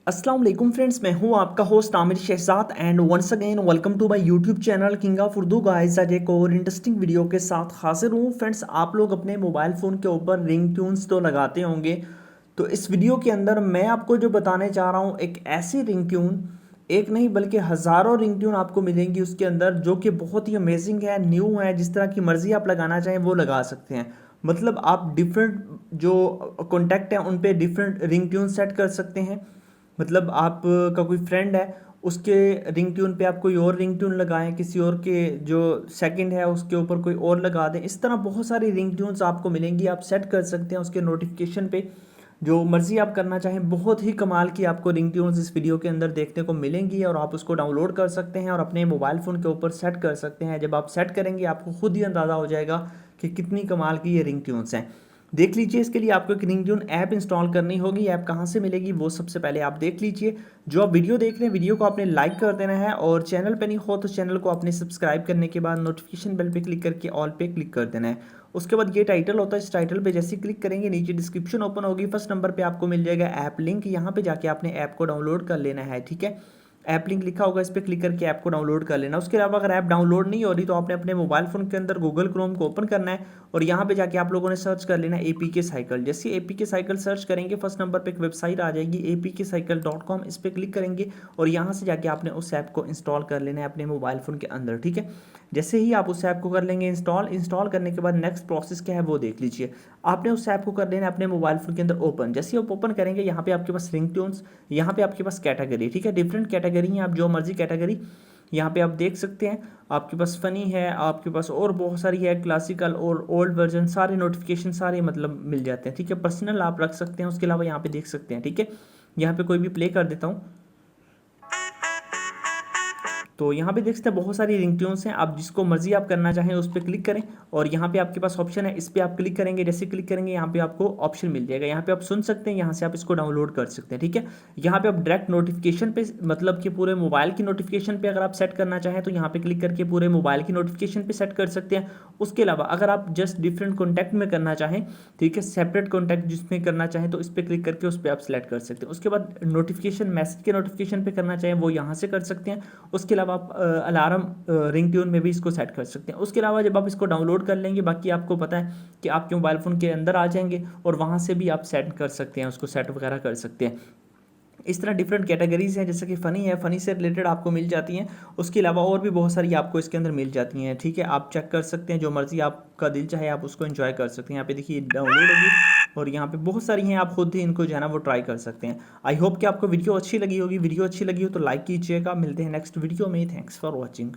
अस्सलाम वालेकुम फ्रेंड्स, मैं हूं आपका host Aamir Shahzad and once again welcome to my YouTube channel king of Urdu guys. आज एक और इंटरेस्टिंग वीडियो के साथ हाजिर हूं फ्रेंड्स। आप लोग अपने मोबाइल फ़ोन के ऊपर रिंग ट्यून्स तो लगाते होंगे, तो इस वीडियो के अंदर मैं आपको जो बताने जा रहा हूं एक ऐसी रिंग ट्यून, एक नहीं बल्कि हज़ारों रिंग ट्यून आपको मिलेंगी उसके अंदर, जो कि बहुत ही अमेजिंग है, न्यू है। जिस तरह की मर्ज़ी आप लगाना चाहें वो लगा सकते हैं। मतलब आप डिफरेंट जो कॉन्टैक्ट हैं उन पे डिफरेंट रिंग ट्यून सेट कर सकते हैं। मतलब आप का कोई फ्रेंड है, उसके रिंग ट्यून पे आप कोई और रिंग ट्यून लगाएं, किसी और के जो सेकंड है उसके ऊपर कोई और लगा दें। इस तरह बहुत सारी रिंग ट्यून्स आपको मिलेंगी, आप सेट कर सकते हैं उसके नोटिफिकेशन पे जो मर्ज़ी आप करना चाहें। बहुत ही कमाल की आपको रिंग ट्यून्स इस वीडियो के अंदर देखने को मिलेंगी और आप उसको डाउनलोड कर सकते हैं और अपने मोबाइल फ़ोन के ऊपर सेट कर सकते हैं। जब आप सेट करेंगे आपको खुद ही अंदाज़ा हो जाएगा कि कितनी कमाल की ये रिंग ट्यून्स हैं। देख लीजिए, इसके लिए आपको एक रिंगट्यून ऐप इंस्टॉल करनी होगी। ऐप कहाँ से मिलेगी वो सबसे पहले आप देख लीजिए। जो आप वीडियो देख रहे हैं, वीडियो को आपने लाइक कर देना है और चैनल पे नहीं हो तो चैनल को आपने सब्सक्राइब करने के बाद नोटिफिकेशन बेल पे क्लिक करके ऑल पे क्लिक कर देना है। उसके बाद ये टाइटल होता है, इस टाइटल पे जैसे क्लिक करेंगे नीचे डिस्क्रिप्शन ओपन होगी, फर्स्ट नंबर पे आपको मिल जाएगा ऐप लिंक। यहाँ पे जाके आपने ऐप को डाउनलोड कर लेना है, ठीक है। ऐप लिंक लिखा होगा, इस पर क्लिक करके ऐप को डाउनलोड कर लेना। उसके अलावा अगर ऐप डाउनलोड नहीं हो रही तो आपने अपने मोबाइल फ़ोन के अंदर गूगल क्रोम को ओपन करना है और यहाँ पे जाके आप लोगों ने सर्च कर लेना है APK साइकिल। जैसे APK साइकिल सर्च करेंगे, फर्स्ट नंबर पे एक वेबसाइट आ जाएगी apkcycle.com, इस पर क्लिक करेंगे और यहाँ से जाके आपने उस ऐप को इंस्टॉल कर लेना है अपने मोबाइल फ़ोन के अंदर, ठीक है। जैसे ही आप उस ऐप को कर लेंगे इंस्टॉल करने के बाद नेक्स्ट प्रोसेस क्या है वो देख लीजिए। आपने उस ऐप को कर लेना है अपने मोबाइल फ़ोन के अंदर ओपन। जैसे ही आप ओपन करेंगे, यहाँ पे आपके पास रिंग ट्यून्स, यहाँ पे आपके पास कैटेगरी, ठीक है। डिफरेंट कैटेगरी हैं, आप जो मर्जी कैटेगरी यहाँ पे आप देख सकते हैं। आपके पास फ़नी है, आपके पास और बहुत सारी है, क्लासिकल और ओल्ड वर्जन, सारे नोटिफिकेशन सारे मतलब मिल जाते हैं, ठीक है। पर्सनल आप रख सकते हैं। उसके अलावा यहाँ पे देख सकते हैं, ठीक है। यहाँ पे कोई भी प्ले कर देता हूँ तो यहाँ पे देख सकते हैं बहुत सारी रिंगट्यून्स हैं। आप जिसको मर्जी आप करना चाहें उस पर क्लिक करें और यहाँ पे आपके पास ऑप्शन है, इस पर आप क्लिक करेंगे। जैसे क्लिक करेंगे यहाँ पे आपको ऑप्शन मिल जाएगा, यहाँ पे आप सुन सकते हैं, यहाँ से आप इसको डाउनलोड कर सकते हैं, ठीक है। यहाँ पे आप डायरेक्ट नोटिफिकेशन पे, मतलब कि पूरे मोबाइल की नोटिफिकेशन पे अगर आप सेट करना चाहें तो यहाँ पे क्लिक करके पूरे मोबाइल की नोटिफिकेशन पे सेट कर सकते हैं। उसके अलावा अगर आप जस्ट डिफरेंट कॉन्टैक्ट में करना चाहें, ठीक है, सेपरेट कॉन्टैक्ट जिसमें करना चाहें तो इस पर क्लिक करके उस पर आप सेलेक्ट कर सकते हैं। उसके बाद नोटिफिकेशन मैसेज के नोटिफिकेशन पे करना चाहें वो यहाँ से कर सकते हैं। उसके अलावा आप अलार्म रिंग ट्यून में भी इसको सेट कर सकते हैं। उसके अलावा जब आप इसको डाउनलोड कर लेंगे, बाकी आपको पता है कि आपके मोबाइल फ़ोन के अंदर आ जाएंगे और वहाँ से भी आप सेट कर सकते हैं, उसको सेट वगैरह कर सकते हैं। इस तरह डिफरेंट कैटेगरीज हैं, जैसे कि फ़नी है, फ़नी से रिलेटेड आपको मिल जाती हैं। उसके अलावा और भी बहुत सारी आपको इसके अंदर मिल जाती हैं, ठीक है। आप चेक कर सकते हैं, जो मर्ज़ी आपका दिल चाहे आप उसको एंजॉय कर सकते हैं। यहाँ पे देखिए डाउनलोड होगी और यहाँ पे बहुत सारी हैं, आप खुद ही इनको जो है ना वो ट्राई कर सकते हैं। आई होप कि आपको वीडियो अच्छी लगी होगी। वीडियो अच्छी लगी हो तो लाइक कीजिएगा। मिलते हैं नेक्स्ट वीडियो में। Thanks for watching.